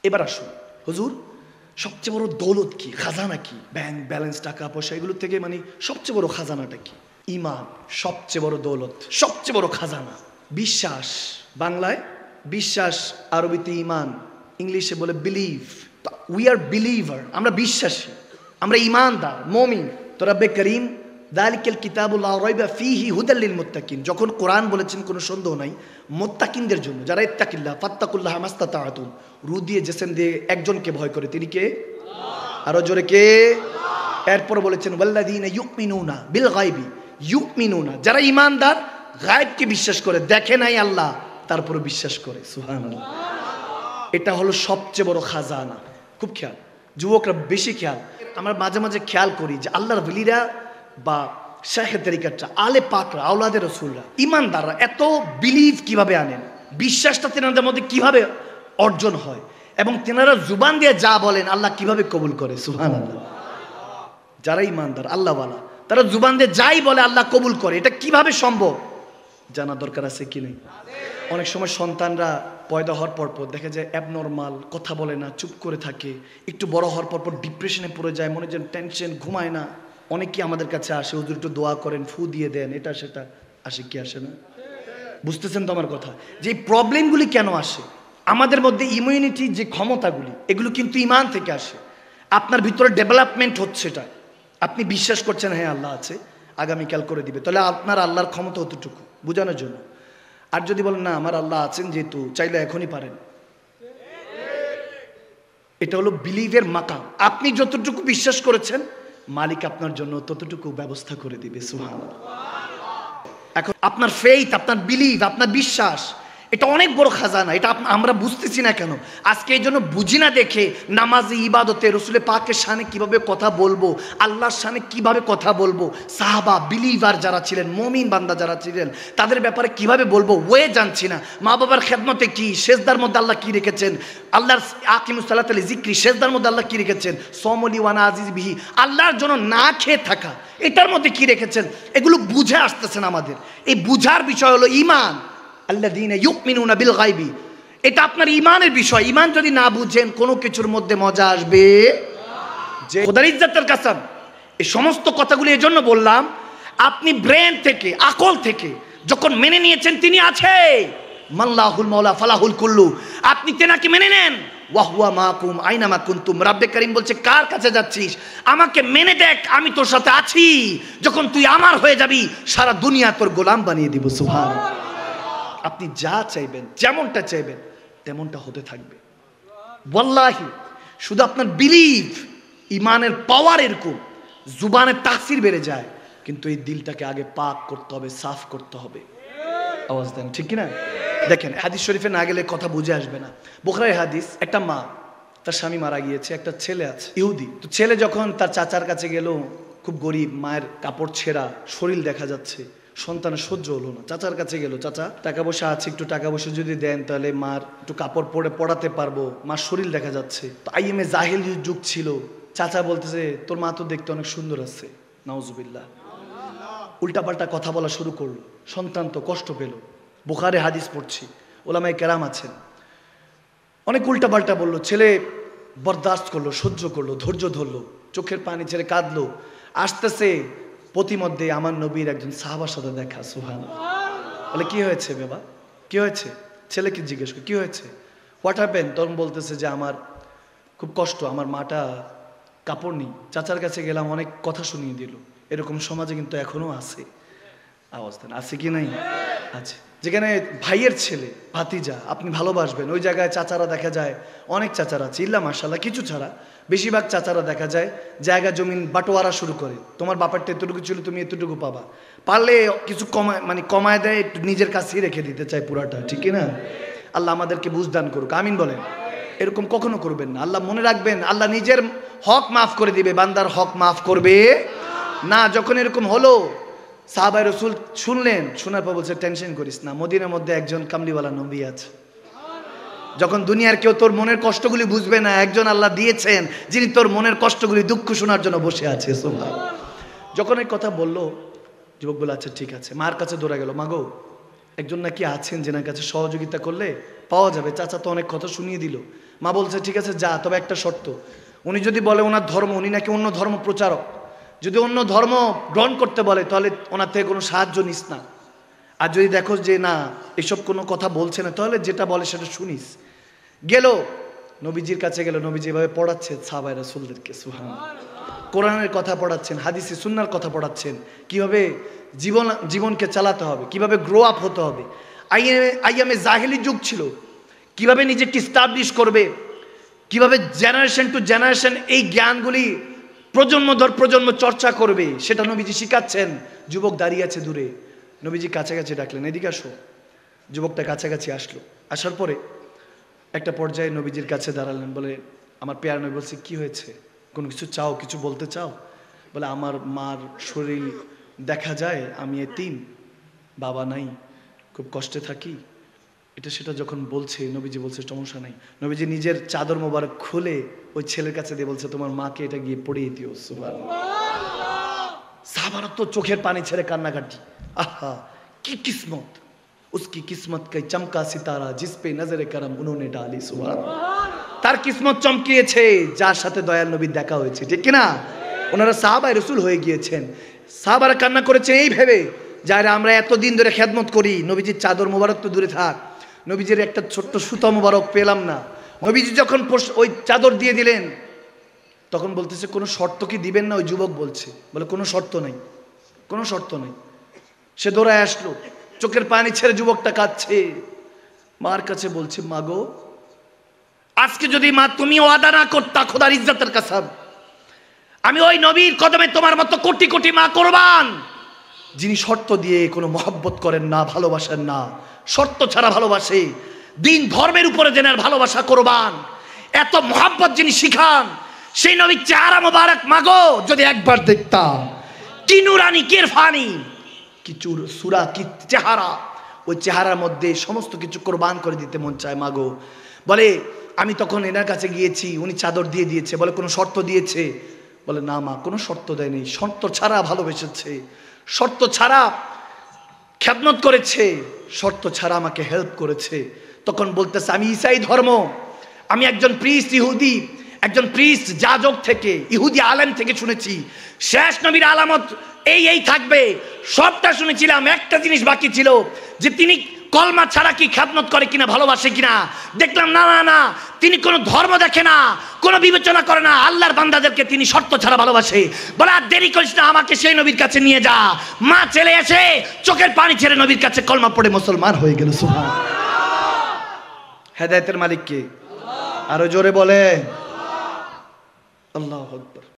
এবার আসুন হুজুর, সবচেয়ে বড় দৌলত কি, খাজানা কি? ব্যাংক ব্যালেন্স, টাকা পয়সা, এগুলো থেকে মানে সবচেয়ে বড় খাজানাটা কি? ঈমান সবচেয়ে বড় দৌলত, সবচেয়ে বড় খাজানা। বিশ্বাস, বাংলায় বিশ্বাস, আরবিতে ঈমান, ইংলিশে বলে বিলিভ। উই আর বিলিভার, আমরা বিশ্বাসী, আমরা ঈমানদার, মুমিন। তো রব্বে করিম যালিকাল কিতাবুল লা রাইবা ফীহি হুদাল লিল মুত্তাকিন, যখন কোরআন বলেছেন কোনো সন্দেহ নাই মুত্তাকিনদের জন্য, যারা ইত্তাকিল্লাহ ফাত্তাকুল্লাহ মাস্তাতাতুম, রু দিয়ে জেসেম দিয়ে একজনকে ভয় করে, তিনি কে? আরো জোরে কে? এরপর বলেছেন ওয়াল্লাযীনা ইউমিনুনা বিল গায়বি, ইউমিনুনা, যারা ঈমানদার, গায়বকে বিশ্বাস করে, দেখে নাই আল্লাহ তারপরে বিশ্বাস করে। সুবহানাল্লাহ। এটা হলো সবচেয়ে বড় খাজানা। খুব খেয়াল, যুবকরা বেশি খেয়াল। আমরা মাঝে মাঝে খেয়াল করি যে আল্লাহর ওলিরা বা শাইখের তরিকাতরা, আলে পাকরা, আওলাদের রাসূলরা, ঈমানদাররা এত বিলিভ কিভাবে আনেন, বিশ্বাসটা তেনাদের মধ্যে কিভাবে অর্জন হয়, এবং তেনারা জুবান দিয়ে যা বলেন আল্লাহ কিভাবে কবুল করে। সুবহানাল্লাহ। যারা ঈমানদার আল্লাহওয়ালা, তারা জুবান দিয়ে যাই বলে আল্লাহ কবুল করে। এটা কিভাবে সম্ভব জানা দরকার আছে কি নেই? অনেক সময় সন্তানরা পয়দা হওয়ার পরপর দেখা যায় অ্যাবনর্মাল, কথা বলে না, চুপ করে থাকে, একটু বড় হওয়ার পরপর ডিপ্রেশনে পড়ে যায়, মনে যেন টেনশন, ঘুমায় না। অনেকেই আমাদের কাছে আসে, হুজুর একটু দোয়া করেন, ফু দিয়ে দেন, এটা সেটা। আসে কি আসে না? বুঝতেছেন তো আমার কথা? যে এই প্রবলেমগুলি কেন আসে? আমাদের মধ্যে ইমিউনিটি যে ক্ষমতাগুলি, এগুলো কিন্তু ঈমান থেকে আসে। আপনার ভিতরে ডেভেলপমেন্ট হচ্ছে, এটা আপনি বিশ্বাস করছেন হ্যাঁ আল্লাহ আছে, আগামীকাল করে দিবে, তাহলে আপনার আল্লাহর ক্ষমতা অতটুকু বোঝানোর জন্য। আর যদি বলেন না আমার আল্লাহ আছেন যেহেতু, চাইলে এখনই পারেন, এটা হলো বিলিভের মাকাম। আপনি যতটুকু বিশ্বাস করেছেন মালিক আপনার জন্য ততটুকু ব্যবস্থা করে দিবে। সুবহানাল্লাহ। এখন আপনার ফেইথ, আপনার বিলিভ, আপনার বিশ্বাস, এটা অনেক বড় খাজানা। এটা আমরা বুঝতেছি না কেন? আজকে এই জন্য বুঝি না দেখে নামাজে, ইবাদতে, রসুলের পাকের শানে কিভাবে কথা বলবো, আল্লাহর শানে কিভাবে কথা বলবো, সাহাবা বিলিভার যারা ছিলেন, মুমিন বান্দা যারা ছিলেন, তাদের ব্যাপারে কিভাবে বলবো ওয়ে জানছি না। মা বাবার খেদমতে কি, সেজদার মধ্যে আল্লাহ কি রেখেছেন, আল্লাহর আকিমুস সালাত আল যিকরি, সেজদার মধ্যে আল্লাহ কি রেখেছেন, সমলি ওয়ানা আজিজ বিহি, আল্লাহর জন্য না খেয়ে থাকা, এটার মধ্যে কি রেখেছেন, এগুলো বুঝে আসতেছেন আমাদের। এই বুঝার বিষয় হলো ঈমান। আল্লাযীনা ইউমিনুনা বিল গায়বি, এটা আপনার ঈমানের বিষয়। ঈমান যদি না বুঝেন কোনো কিছুর মধ্যে মজা আসবে যে খোদার ইজ্জতের কসম। এই সমস্ত কথাগুলো এজন্য বললাম, আপনি ব্রেন থেকে, আকল থেকে যখন মেনে নিয়েছেন তিনি আছে, মাল্লাহুল মাওলা ফালাহুল কুল্লু, আপনি তেনাকে মেনে নেন, ওয়াহুয়া মাকুম আইনামা কুনতুম। রাব্বে কারীম বলছে কার কাছে যাচ্ছিস, আমাকে মেনে দেখ, আমি তোর সাথে আছি। যখন তুই আমার হয়ে যাবি সারা দুনিয়া তোর গোলাম বানিয়ে দিব। সুবহানাল্লাহ। আপনি যা চাইবেন, যেমনটা চাইবেন তেমনটা হতে থাকবে। ওয়াল্লাহি শুধু আপনার বিলিভ, ঈমানের পাওয়ার এরকম, জুবানের তাসির বেড়ে যায়, কিন্তু এই দিলটাকে আগে পাক করতে হবে, সাফ করতে হবে। আওয়াজ দেন ঠিক কিনা? দেখেন হাদিস শরীফে না গেলে কথা বুঝে আসবে না। বুখারী হাদিস, একটা মা, তার স্বামী মারা গিয়েছে, একটা ছেলে আছে ইহুদি। তো ছেলে যখন তার চাচার কাছে গেল, খুব গরিব, মায়ের কাপড় ছেঁড়া, শরীর দেখা যাচ্ছে, সন্তানের সহ্য হলো না, চাচার কাছে গেল, চাচা টাকা পয়সা আছে, একটু টাকা পয়সা যদি দেন তাহলে মার একটু কাপড় পরে পড়াতে পারবো, মার শরীর দেখা যাচ্ছে। তো আইএমএ জাহিল যুগ ছিল, চাচা বলতেছে তোর মা তো দেখতে অনেক সুন্দর আছে, নাউজুবিল্লাহ, উল্টাপাল্টা কথা বলা শুরু করলো। সন্তান তো কষ্ট পেল। বুখারী হাদিস পড়ছি, ওলামায়ে কেরাম আছেন, অনেক উল্টাপাল্টা বললো। ছেলে বরদাস্ত করলো, সহ্য করলো, ধৈর্য ধরলো, চোখের পানি ছেড়ে কাঁদলো। আসতেছে প্রতিমধ্যে আমার নবীর একজন সাহাবার সাথে দেখা। সুবহানাল্লাহ। বলে কি হয়েছে বাবা, কি হয়েছে? ছেলেকে জিজ্ঞেস করে কি হয়েছে, হোয়াট হ্যাপেন? তখন বলতেছে যে আমার খুব কষ্ট, আমার মাটা কাপড় নেই, চাচার কাছে গেলাম, অনেক কথা শুনিয়ে দিল। এরকম সমাজে কিন্তু এখনো আছে। আওয়াজ দেন, আছে কি নাই? আছে। যেখানে ভাইয়ের ছেলে, ভাতিজা আপনি ভালোবাসবেন, ওই জায়গায় চাচারা দেখা যায়, অনেক চাচারা আছে, ইল্লা মাশাআল্লাহ কিছু ছাড়া বেশিরভাগ চাচারা দেখা যায় জায়গা জমিন বাটোয়ারা শুরু করে। তোমার বাপারটা এতটুকু ছিল, তুমি এতটুকু পাবা, পারলে কিছু কমায় দেয়, একটু নিজের কাছেই রেখে দিতে চায় পুরাটা, ঠিক না? আল্লাহ আমাদেরকে বুঝদান করুক, আমিন বলেন। এরকম কখনো করবেন না। আল্লাহ মনে রাখবেন, আল্লাহ নিজের হক মাফ করে দিবে, বান্দার হক মাফ করবে না। যখন এরকম হলো, সাহাবায়ে রাসূল শুনলেন, শোনার পর বলছে টেনশন করিস না, মদিনার মধ্যে একজন কামলিওয়ালা নবী আছে। যখন দুনিয়ার কেউ তোর মনের কষ্টগুলি বুঝবে না, একজন আল্লাহ দিয়েছেন যিনি তোর মনের কষ্টগুলি, দুঃখ শোনার জন্য বসে আছে। সুবহানাল্লাহ। যখন এই কথা বললো, যুবক বলে আচ্ছা ঠিক আছে, মার কাছে দৌড়া গেল, মাগো একজন নাকি আছেন যেনার কাছে সহযোগিতা করলে পাওয়া যাবে। চাচা তো অনেক কথা শুনিয়ে দিল। মা বলছে ঠিক আছে যা, তবে একটা শর্ত, উনি যদি বলে ওনার ধর্ম, উনি নাকি অন্য ধর্ম প্রচারক, যদি অন্য ধর্ম গ্রহণ করতে বলে তাহলে ওনার থেকে কোনো সাহায্য নিস না। আর যদি দেখো যে না এসব কোনো কথা বলছে না, তাহলে যেটা বলে সেটা শুনিস। গেল নবীজির কাছে গেল, নবীজি এভাবে পড়াচ্ছে সাহাবায়ে রাসূলদেরকে, সুবহানাল্লাহ, কোরআনের কথা পড়াচ্ছেন, হাদিসে সুন্নাহর কথা পড়াচ্ছেন, কিভাবে জীবনকে চালাতে হবে, কিভাবে গ্রো আপ হতে হবে। আইয়ামে জাহেলি যুগ ছিল, কিভাবে নিজেকে স্টাবলিশ করবে, কিভাবে জেনারেশন টু জেনারেশন এই জ্ঞানগুলি প্রজন্ম ধর প্রজন্ম চর্চা করবে, সেটা নবীজি শিখাচ্ছেন। যুবক দাঁড়িয়ে আছে দূরে, নবীজি কাছাকাছি ডাকলেন, এদিকে আসো। যুবকটা কাছাকাছি আসলো, আসার পরে একটা পর্যায়ে নবীজির কাছে দাঁড়ালেন, বলে আমার পেয়ার নবী বলছে কি হয়েছে, কোনো কিছু চাও, কিছু বলতে চাও? বলে আমার মার শরীর দেখা যায়, আমি এতিম, বাবা নাই, খুব কষ্টে থাকি, এটা সেটা যখন বলছে নবীজি বলছে সমস্যা নাই। নবীজি নিজের চাদর মোবারক খুলে ওই ছেলের কাছে দিয়ে বলছে তোমার মাকে এটা গিয়ে পড়িয়ে দিও। সুবহানাল্লাহ, সাহাবারা তো চোখের পানি ছেড়ে কান্নাকাটি। আহা কি কিসমত, उसकी किस्मत का चमका सितारा जिस पे नजरे करम उन्होंने डाली। सुबहानाल्लाह, তার কিসমত চমকিয়েছে যার সাথে দয়াল নবীর দেখা হয়েছে, ঠিক কি না? ওনারা সাহাবায়ে রাসূল হয়ে গিয়েছেন। সাহাবারা কান্না করেছে এই ভেবে, যারা আমরা এতদিন ধরে খেদমত করি, নবীজির চাদর মোবারক তো দূরে থাক, নবীজির একটা ছোট্ট সুতা মোবারক পেলাম না। নবীজি যখন ওই চাদর দিয়ে দিলেন, তখন বলতেছে কোনো শর্ত কি দিবেন না? ওই যুবক বলছে, বলে কোনো শর্ত নাই, কোনো শর্ত নাই। সে দৌড়ায় আসলো, চোখের পানি ছেড়ে যুবকটা কাঁদছে, মার কাছে বলছে মা গো, আজকে যদি মা তুমি ওয়াদা না করতা, খোদার ইজ্জতের কসম, আমি ওই নবীর কদমে তোমার মতো কোটি কোটি মা কোরবান, যিনি শর্ত দিয়ে কোনো মহব্বত করেন না, ভালোবাসেন না, শর্ত ছাড়া ভালোবাসে, দিন ধর্মের উপরে জেনার ভালোবাসা কোরবান, এত মহব্বত যিনি শিখান, সেই নবীর চেহারা মোবারক মাগো যদি একবার দেখতাম, কি নুরানি কি ইরফানি, কি সুরা কি চেহারা, ওই চেহারার মধ্যে সমস্ত কিছু কোরবান করে দিতে মন চায় মাগো। বলে আমি তখন এনার কাছে গিয়েছি, উনি চাদর দিয়ে দিয়েছে, বলে কোনো শর্ত দিয়েছে? বলে না মা, কোনো শর্ত দেয়নি, শর্ত ছাড়া ভালোবেসেছে, শর্ত ছাড়া খেদমত করেছে, শর্ত ছাড়া আমাকে হেল্প করেছে। তখন বলতেছে আমি ঈসাই ধর্ম, আমি একজন প্রিস্ট ইহুদি, একজন প্রিস্ট যাজক থেকে, ইহুদি আলেম থেকে শুনেছি শেষ নবীর আলামত এই থাকবে, সবটা শুনেছিলাম, একটা জিনিস বাকি ছিল যে তিনি কলমা ছাড়া কি খেদমত করে কিনা, ভালোবাসে কিনা। দেখলাম না না না, তিনি কোনো ধর্ম দেখে না, কোনো বিবেচনা করে না, আল্লাহর বান্দাদেরকে তিনি শর্ত ছাড়া ভালোবাসে। বলে আর দেরি করিস না, আমাকে সেই নবীর কাছে নিয়ে যা। মা ছেলে এসে চোখের পানি ছেড়ে নবীর কাছে কলমা পড়ে মুসলমান হয়ে গেল। সুবহানাল্লাহ, হেদায়েতের মালিক কে? আরো জোরে বলে আল্লাহু আকবার।